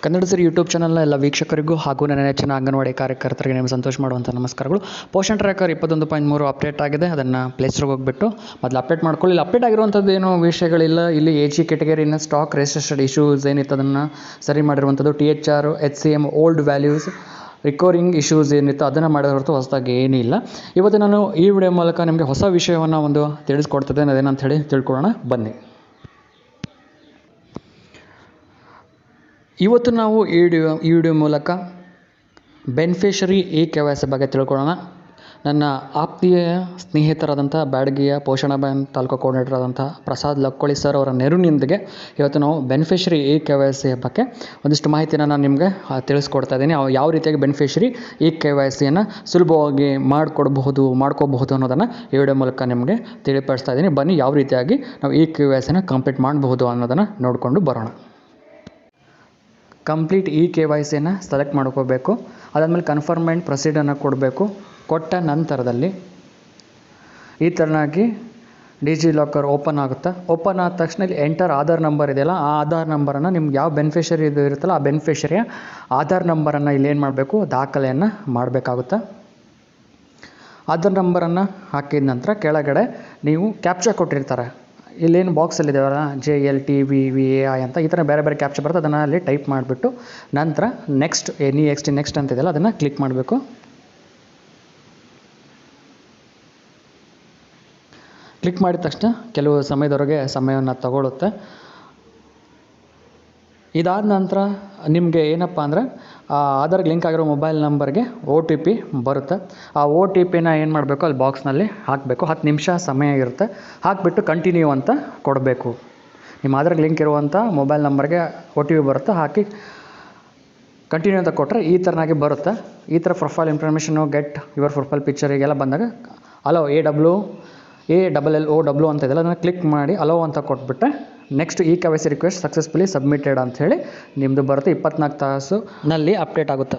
ಕನ್ನಡ ಸಿರಿ YouTube ಚಾನಲ್ನ ಎಲ್ಲ ವೀಕ್ಷಕರಿಗೂ ಹಾಗೂ ನನ್ನ ನೆಚ್ಚಿನ ಅಂಗನವಾಡಿ ಕಾರ್ಯಕರ್ತರಿಗೆ ನಿಮಗೆ ಸಂತೋಷ ಮಾಡುವಂಥ ನಮಸ್ಕಾರಗಳು. ಪೋಷಣ್ ಟ್ರ್ಯಾಕರ್ 21.3 ಅಪ್ಡೇಟ್ ಆಗಿದೆ. ಅದನ್ನು ಪ್ಲೇಸ್ಟೋರ್ಗೆ ಹೋಗಿಬಿಟ್ಟು ಮೊದಲು ಅಪ್ಡೇಟ್ ಮಾಡ್ಕೊಳ್ಳಿ. ಇಲ್ಲಿ ಅಪ್ಡೇಟ್ ಆಗಿರುವಂಥದ್ದು ಏನೂ ವಿಷಯಗಳಿಲ್ಲ. ಇಲ್ಲಿ AG ಕ್ಯಾಟಗರಿನ ಸ್ಟಾಕ್ ರಿಜಿಸ್ಟರ್ಡ್ ಇಶ್ಯೂಸ್ ಏನಿತ್ತು ಅದನ್ನು ಸರಿ ಮಾಡಿರುವಂಥದ್ದು. THR HCM old values recovering issues ಏನಿತ್ತು ಅದನ್ನು ಮಾಡಿದ ಹೊರತು ಹೊಸದಾಗಿ ಏನಿಲ್ಲ. ಇವತ್ತು ನಾನು ಈ ವಿಡಿಯೋ ಮೂಲಕ ನಿಮಗೆ ಹೊಸ ವಿಷಯವನ್ನು ಒಂದು ತಿಳಿಸ್ಕೊಡ್ತಿದ್ದೇನೆ. ಅದೇನಂತ ಹೇಳಿ ತಿಳ್ಕೊಳ್ಳೋಣ ಬನ್ನಿ. ಇವತ್ತು ನಾವು ಈ ವಿಡಿಯೋ ಮೂಲಕ ಬೆನಿಫಿಷರಿ KYC ಬಗ್ಗೆ ತಿಳ್ಕೊಳ್ಳೋಣ. ನನ್ನ ಆಪ್ತಿಯ ಸ್ನೇಹಿತರಾದಂಥ ಬ್ಯಾಡಗಿಯ ಪೋಷಣ ಬ್ಯಾಂಕ್ ತಾಲೂಕು ಕೋಆರ್ಡಿನೇಟರ್ ಆದಂಥ ಪ್ರಸಾದ್ ಲಕ್ಕೋಳಿ ಸರ್ ಅವರ ನೆರವಿನೊಂದಿಗೆ ಇವತ್ತು ನಾವು ಬೆನಿಫಿಷರಿ KYC ಬಗ್ಗೆ ಒಂದಿಷ್ಟು ಮಾಹಿತಿನ ನಾನು ನಿಮಗೆ ತಿಳಿಸ್ಕೊಡ್ತಾ ಇದ್ದೀನಿ. ಯಾವ ರೀತಿಯಾಗಿ ಬೆನಿಫಿಷರಿ KYCಯನ್ನು ಸುಲಭವಾಗಿ ಮಾಡ್ಕೋಬಹುದು ಅನ್ನೋದನ್ನು ಈ ವಿಡಿಯೋ ಮೂಲಕ ನಿಮಗೆ ತಿಳಿಪಡಿಸ್ತಾ ಇದ್ದೀನಿ. ಬನ್ನಿ ಯಾವ ರೀತಿಯಾಗಿ ನಾವು KYCನ ಕಂಪ್ಲೀಟ್ ಮಾಡಬಹುದು ಅನ್ನೋದನ್ನು ನೋಡಿಕೊಂಡು ಬರೋಣ. ಕಂಪ್ಲೀಟ್ KYCನ ಸೆಲೆಕ್ಟ್ ಮಾಡ್ಕೋಬೇಕು. ಅದಾದಮೇಲೆ ಕನ್ಫರ್ಮ್ ಆ್ಯಂಡ್ ಪ್ರೊಸೀಡನ್ನು ಕೊಡಬೇಕು. ಕೊಟ್ಟ ನಂತರದಲ್ಲಿ ಈ ಥರನಾಗಿ ಡಿಜಿಲಾಕರ್ ಓಪನ್ ಆಗುತ್ತೆ. ಓಪನ್ ಆದ ತಕ್ಷಣ ಇಲ್ಲಿ ಎಂಟರ್ ಆಧಾರ್ ನಂಬರ್ ಇದೆಯಲ್ಲ, ಆ ಆಧಾರ್ ನಂಬರನ್ನು ನಿಮ್ಗೆ ಯಾವ ಬೆನಿಫಿಷರಿ ಇದು ಇರುತ್ತಲ್ಲ ಆ ಬೆನಿಫಿಷರಿಯ ಆಧಾರ್ ನಂಬರನ್ನು ಇಲ್ಲಿ ಏನು ಮಾಡಬೇಕು, ದಾಖಲೆಯನ್ನು ಮಾಡಬೇಕಾಗುತ್ತೆ. ಆಧಾರ್ ನಂಬರನ್ನು ಹಾಕಿದ ನಂತರ ಕೆಳಗಡೆ ನೀವು ಕ್ಯಾಪ್ಚಾ ಕೊಟ್ಟಿರ್ತಾರೆ. ಇಲ್ಲೇನು ಬಾಕ್ಸಲ್ಲಿದ್ದಾವಲ್ಲ JLTVVAI ಅಂತ ಈ ಥರ ಬೇರೆ ಬೇರೆ ಕ್ಯಾಪ್ಚರ್ ಬರುತ್ತೆ. ಅದನ್ನು ಅಲ್ಲಿ ಟೈಪ್ ಮಾಡಿಬಿಟ್ಟು ನಂತರ ನೆಕ್ಸ್ಟ್ ಅಂತಿದೆಯಲ್ಲ ಅದನ್ನು ಕ್ಲಿಕ್ ಮಾಡಬೇಕು. ಕ್ಲಿಕ್ ಮಾಡಿದ ತಕ್ಷಣ ಕೆಲವು ಸಮಯದವರೆಗೆ ಸಮಯವನ್ನು ತಗೊಳ್ಳುತ್ತೆ. ಇದಾದ ನಂತರ ನಿಮಗೆ ಏನಪ್ಪ ಅಂದರೆ ಆಧಾರ್ಗೆ ಲಿಂಕ್ ಆಗಿರೋ ಮೊಬೈಲ್ ನಂಬರ್ಗೆ OTP ಬರುತ್ತೆ. ಆ OTPನ ಏನು ಮಾಡಬೇಕು, ಅಲ್ಲಿ ಬಾಕ್ಸ್ನಲ್ಲಿ ಹಾಕಬೇಕು. 10 ನಿಮಿಷ ಸಮಯ ಇರುತ್ತೆ. ಹಾಕಿಬಿಟ್ಟು ಕಂಟಿನ್ಯೂ ಅಂತ ಕೊಡಬೇಕು. ನಿಮ್ಮ ಆಧಾರ್ಗೆ ಲಿಂಕ್ ಇರುವಂಥ ಮೊಬೈಲ್ ನಂಬರ್ಗೆ OTP ಬರುತ್ತೆ. ಹಾಕಿ ಕಂಟಿನ್ಯೂ ಅಂತ ಕೊಟ್ಟರೆ ಈ ಥರನಾಗಿ ಬರುತ್ತೆ. ಈ ಥರ profile information get your profile picture ಹೀಗೆಲ್ಲ ಬಂದಾಗ ಅಲೋ ALLOW ಅಂತ ಇದೆಯಲ್ಲ ಅದನ್ನು ಕ್ಲಿಕ್ ಮಾಡಿ ಅಲೋ ಅಂತ ಕೊಟ್ಬಿಟ್ರೆ next KYC request successfully submitted ಅಂತ ಹೇಳಿ ನಿಮ್ಮದು ಬರುತ್ತೆ. 24 ತಾಸಿನಲ್ಲಿ ಅಪ್ಡೇಟ್ ಆಗುತ್ತೆ.